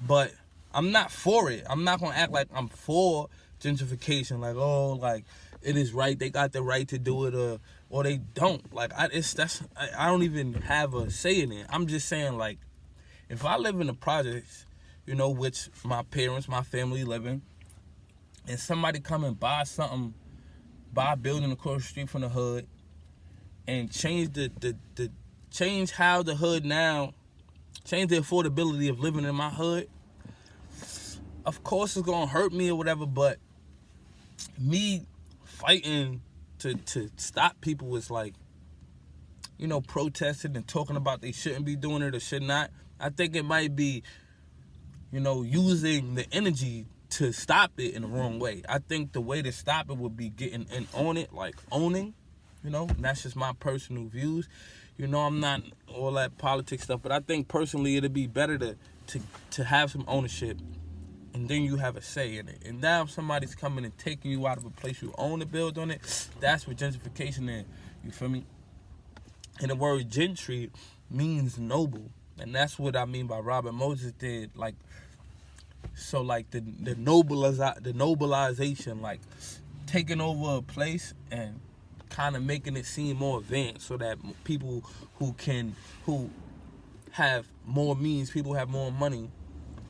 But I'm not for it. I'm not gonna act like I'm for gentrification. Like, oh, like it is right. They got the right to do it, or they don't. Like, I don't even have a say in it. I'm just saying, like, if I live in the projects, which my parents, my family live in, and somebody come and buy a building across the street from the hood, and change change how the hood now, change the affordability of living in my hood, of course it's gonna hurt me or whatever, but me fighting to stop people is like, protesting and talking about they shouldn't be doing it or should not. I think it might be, using the energy to stop it in the wrong way. I think the way to stop it would be getting in on it, like owning, and that's just my personal views. I'm not all that politics stuff, but I think personally it'd be better to have some ownership, and then you have a say in it. And now if somebody's coming and taking you out of a place you own to build on it, that's what gentrification is. You feel me? And the word gentry means noble. And that's what I mean by Robert Moses did. Like, so like the nobilization, like taking over a place and kind of making it seem more advanced, so that people who have more means, people who have more money,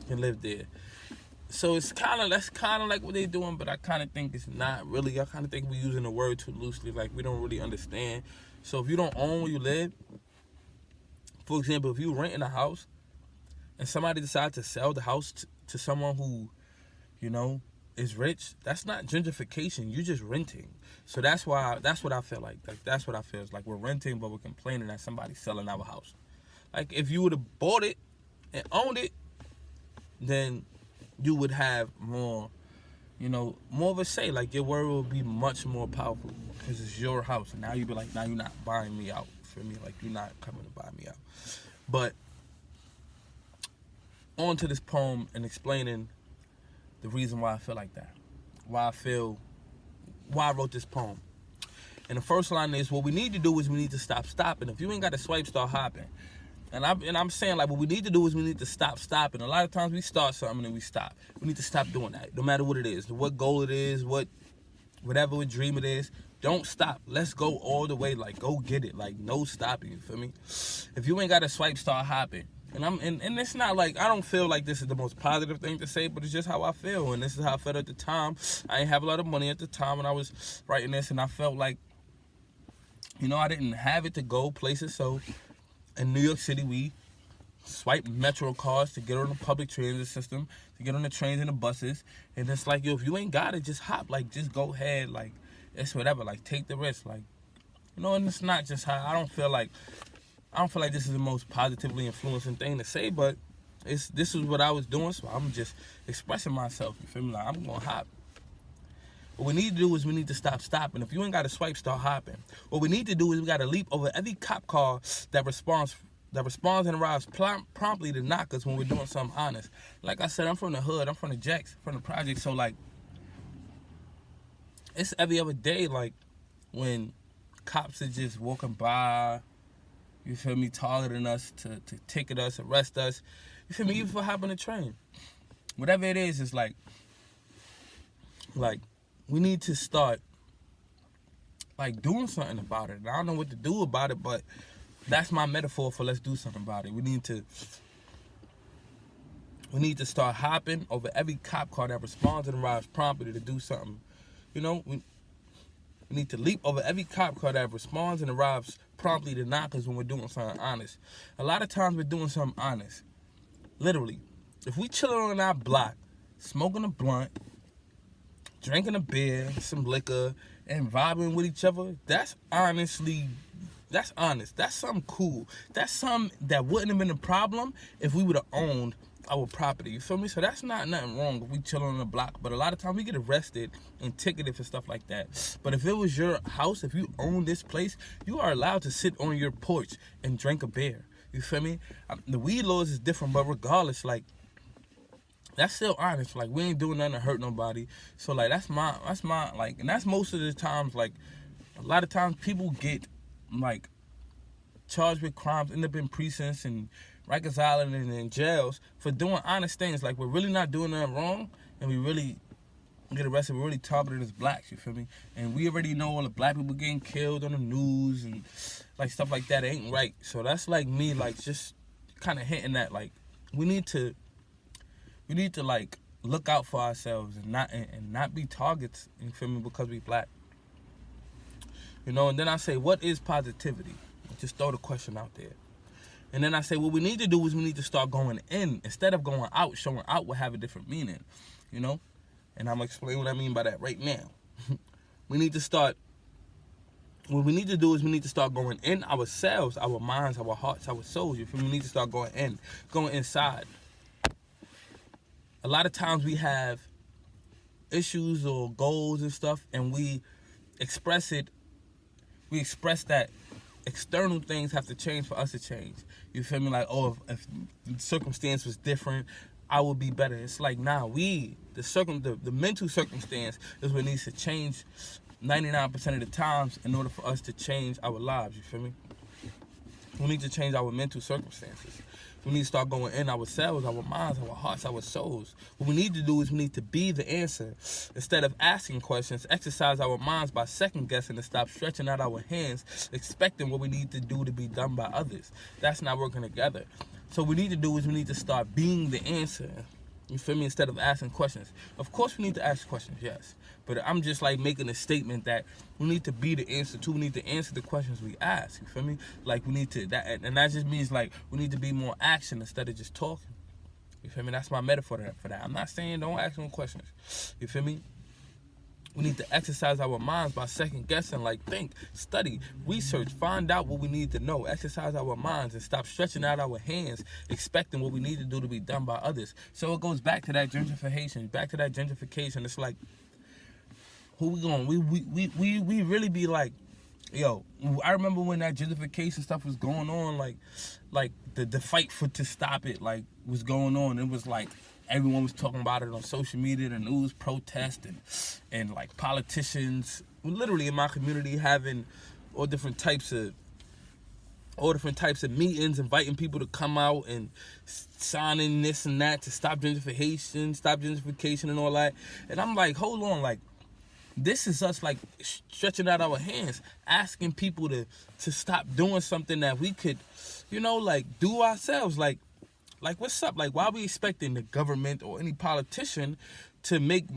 can live there. So that's kind of like what they're doing, but I kind of think it's not really. I kind of think we're using the word too loosely, like we don't really understand. So if you don't own where you live, for example, if you rent in a house and somebody decides to sell the house to someone who, is rich, that's not gentrification. You're just renting. So that's what I feel like. That's what I feel. It's like we're renting, but we're complaining that somebody's selling our house. Like, if you would have bought it and owned it, then you would have more of a say. Like, your word will be much more powerful because it's your house. And now you be like, now you're not buying me out. For me, like, you're not coming to buy me out. But on to this poem and explaining the reason why I feel like that. Why I wrote this poem. And the first line is, what we need to do is we need to stop stopping. If you ain't got to swipe, start hopping. And I'm saying, like, what we need to do is we need to stop stopping. A lot of times we start something and we stop. We need to stop doing that, no matter what it is, what goal it is, whatever dream it is. Don't stop. Let's go all the way. Like, go get it. Like, no stopping. You feel me? If you ain't got to swipe, start hopping. And it's not like, I don't feel like this is the most positive thing to say, but it's just how I feel. And this is how I felt at the time. I didn't have a lot of money at the time when I was writing this, and I felt like, I didn't have it to go places. So in New York City, we swipe Metro cards to get on the public transit system, to get on the trains and the buses. And it's like, if you ain't got it, just hop. Like, just go ahead. Like, it's whatever. Like, take the risk. Like, and it's not just how I don't feel like this is the most positively influencing thing to say, but this is what I was doing, so I'm just expressing myself. You feel me? Like, I'm gonna hop. What we need to do is we need to stop stopping. If you ain't got to swipe, start hopping. What we need to do is we got to leap over every cop car that responds and arrives promptly to knock us when we're doing something honest. Like I said, I'm from the hood. I'm from the Jacks, from the project. So, like, it's every other day, like, when cops are just walking by, you feel me, targeting us to ticket us, arrest us. You feel me? Even for hopping a train. Whatever it is, it's like, we need to start, like, doing something about it. I don't know what to do about it, but that's my metaphor for let's do something about it. We need to start hopping over every cop car that responds and arrives promptly to do something. We need to leap over every cop car that responds and arrives promptly to knock us when we're doing something honest. A lot of times we're doing something honest. Literally. If we chilling on our block, smoking a blunt, drinking a beer, some liquor, and vibing with each other, that's honest. That's something cool. That's something that wouldn't have been a problem if we would have owned our property. You feel me? So that's not nothing wrong if we chilling on the block. But a lot of times we get arrested and ticketed for stuff like that. But if it was your house, if you own this place, you are allowed to sit on your porch and drink a beer. You feel me? The weed laws is different, but regardless, like, that's still honest. Like, we ain't doing nothing to hurt nobody. So, like, that's my like, and that's most of the times. Like, a lot of times people get, like, charged with crimes, end up in precincts and reconciling and in jails for doing honest things. Like, we're really not doing nothing wrong, and we really get arrested. We're really targeted as blacks, you feel me? And we already know all the black people getting killed on the news and like stuff like that ain't right. So that's like me, like, just kind of hinting that, like, we need to like look out for ourselves and not be targets, you feel me, because we black. You know, and then I say, what is positivity? Just throw the question out there. And then I say, what we need to do is we need to start going in instead of going out. Showing out will have a different meaning, you know? And I'm going to explain what I mean by that right now. We need to start, what we need to do is we need to start going in ourselves, our minds, our hearts, our souls. You feel me? We need to start going in, going inside. A lot of times we have issues or goals and stuff, and we express that external things have to change for us to change. You feel me? Like, oh, if the circumstance was different, I would be better. It's like, nah, the mental circumstance is what needs to change 99% of the times in order for us to change our lives. You feel me? We need to change our mental circumstances. We need to start going in ourselves, our minds, our hearts, our souls. What we need to do is we need to be the answer. Instead of asking questions, exercise our minds by second guessing and stop stretching out our hands, expecting what we need to do to be done by others. That's not working together. So what we need to do is we need to start being the answer. You feel me? Instead of asking questions. Of course we need to ask questions, yes. But I'm just like making a statement that we need to be the answer too. We need to answer the questions we ask. You feel me? Like, we need to, and that just means like we need to be more action instead of just talking. You feel me? That's my metaphor for that. I'm not saying don't ask no questions. You feel me? We need to exercise our minds by second guessing, like think, study, research, find out what we need to know, exercise our minds and stop stretching out our hands, expecting what we need to do to be done by others. So it goes back to that gentrification, back to that gentrification. It's like, who we going? We really be like, yo, I remember when that gentrification stuff was going on, like the fight to stop it, like, was going on. It was like everyone was talking about it on social media, the news, protest, and like politicians, literally in my community, having all different types of meetings, inviting people to come out and signing this and that to stop gentrification and all that. And I'm like, hold on, like, this is us, like, stretching out our hands, asking people to stop doing something that we could, you know, like, do ourselves. Like, what's up? Like, why are we expecting the government or any politician to make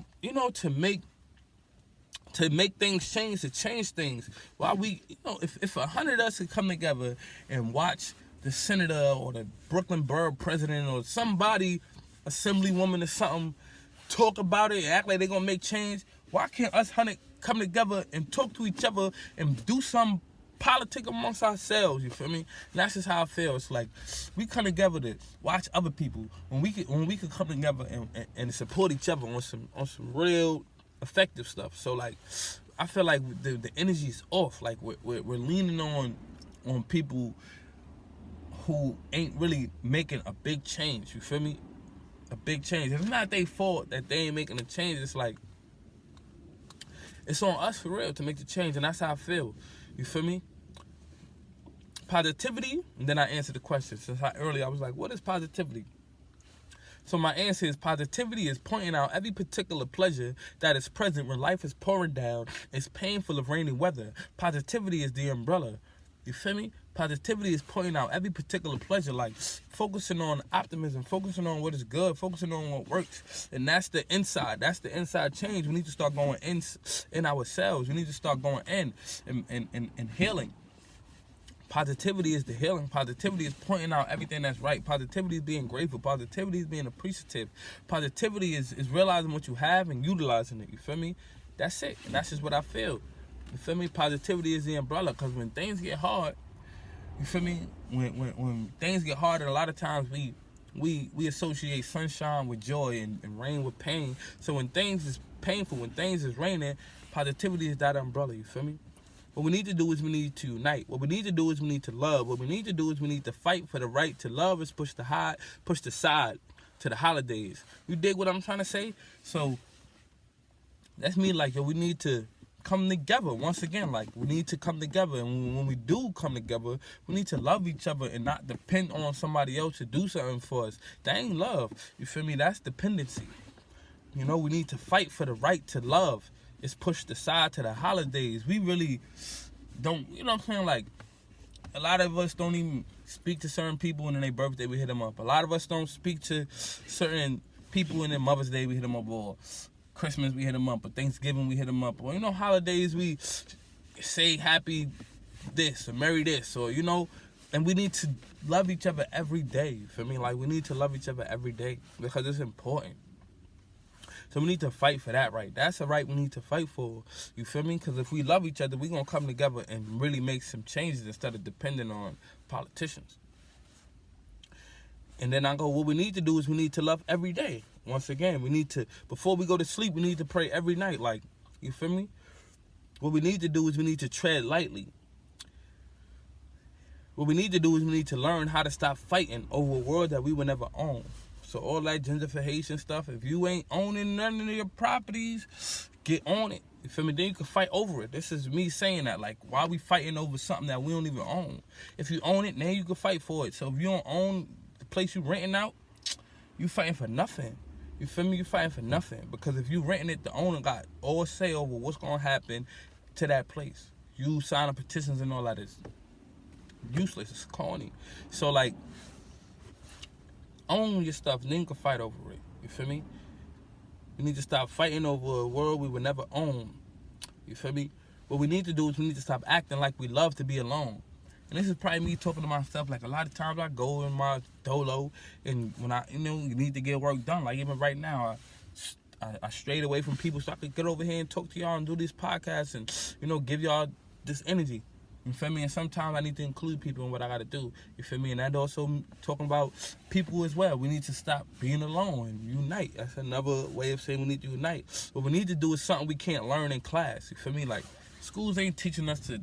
things change, to change things? Why we, you know, if 100 of us could come together and watch the senator or the Brooklyn borough president or somebody, assemblywoman or something, talk about it and act like they're going to make change, why can't us 100 come together and talk to each other and do some politic amongst ourselves? You feel me? And that's just how I feel. It's like we come together to watch other people when we could come together and support each other on some real effective stuff. So like, I feel like the energy is off. Like we're leaning on people who ain't really making a big change. You feel me? A big change. It's not their fault that they ain't making a change. It's like, it's on us for real to make the change, and that's how I feel. You feel me? Positivity, and then I answered the question. Since earlier I was like, what is positivity? So my answer is, positivity is pointing out every particular pleasure that is present when life is pouring down. It's painful of rainy weather. Positivity is the umbrella. You feel me? Positivity is pointing out every particular pleasure, like focusing on optimism, focusing on what is good, focusing on what works. And that's the inside. That's the inside change. We need to start going in ourselves. We need to start going in and healing. Positivity is the healing. Positivity is pointing out everything that's right. Positivity is being grateful. Positivity is being appreciative. Positivity is realizing what you have and utilizing it. You feel me? That's it. And that's just what I feel. You feel me? Positivity is the umbrella, because when things get hard, you feel me? When things get hard, and a lot of times we associate sunshine with joy and rain with pain. So when things is painful, when things is raining, positivity is that umbrella. You feel me? What we need to do is we need to unite. What we need to do is we need to love. What we need to do is we need to fight for the right to love. Is push the side to the holidays. You dig what I'm trying to say? So that's me. Like, yo, we need to come together. Once again, like, we need to come together. And when we do come together, we need to love each other and not depend on somebody else to do something for us. That ain't love. You feel me? That's dependency. You know, we need to fight for the right to love. It's pushed aside to the holidays. We really don't, you know what I'm saying? Like, a lot of us don't even speak to certain people, and on their birthday we hit them up. A lot of us don't speak to certain people, and then Mother's Day we hit them up, or Christmas we hit them up, or Thanksgiving we hit them up, or, you know, holidays we say happy this or merry this, or, you know, and we need to love each other every day. You feel me? Like, we need to love each other every day because it's important. So we need to fight for that right. That's a right we need to fight for. You feel me? Because if we love each other, we're going to come together and really make some changes instead of depending on politicians. And then I go, what we need to do is we need to love every day. Once again, we need to, before we go to sleep, we need to pray every night. Like, you feel me? What we need to do is we need to tread lightly. What we need to do is we need to learn how to stop fighting over a world that we will never own. So all that gentrification stuff, if you ain't owning none of your properties, get on it. You feel me? Then you can fight over it. This is me saying that. Like, why are we fighting over something that we don't even own? If you own it, then you can fight for it. So if you don't own the place you renting out, you fighting for nothing. You feel me? You fighting for nothing. Because if you renting it, the owner got all say over what's going to happen to that place. You signing petitions and all that is useless. It's corny. So, like, own your stuff, then you can fight over it. You feel me? We need to stop fighting over a world we would never own. You feel me? What we need to do is we need to stop acting like we love to be alone. And this is probably me talking to myself. Like, a lot of times I go in my dolo, and when I, you know, need to get work done. Like, even right now, I strayed away from people so I could get over here and talk to y'all and do these podcasts and, you know, give y'all this energy. You feel me? And sometimes I need to include people in what I got to do. You feel me? And that also talking about people as well. We need to stop being alone and unite. That's another way of saying we need to unite. What we need to do is something we can't learn in class. You feel me? Like, schools ain't teaching us to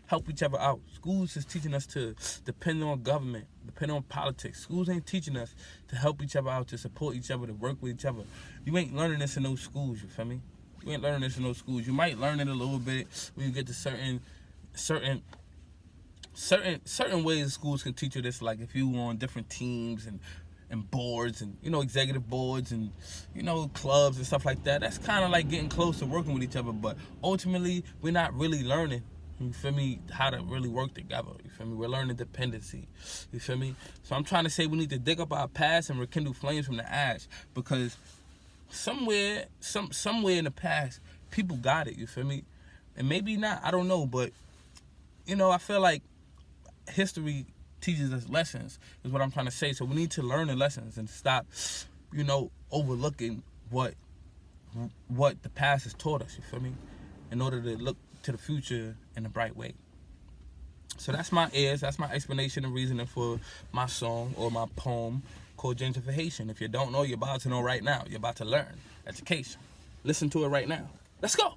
help each other out. Schools is teaching us to depend on government, depend on politics. Schools ain't teaching us to help each other out, to support each other, to work with each other. You ain't learning this in those schools, you feel me? You ain't learning this in those schools. You might learn it a little bit when you get to certain ways schools can teach you this, like if you on different teams and boards and, you know, executive boards and, you know, clubs and stuff like that. That's kind of like getting close to working with each other, but ultimately we're not really learning, you feel me, how to really work together. You feel me? We're learning dependency. You feel me? So I'm trying to say we need to dig up our past and rekindle flames from the ash, because somewhere in the past people got it. You feel me? And maybe not, I don't know, but, you know, I feel like history teaches us lessons, is what I'm trying to say. So we need to learn the lessons and stop, you know, overlooking what the past has taught us, you feel me, in order to look to the future in a bright way. So that's my explanation and reasoning for my song or my poem called Gentrifihatian. If you don't know, you're about to know right now. You're about to learn. Education. Listen to it right now. Let's go.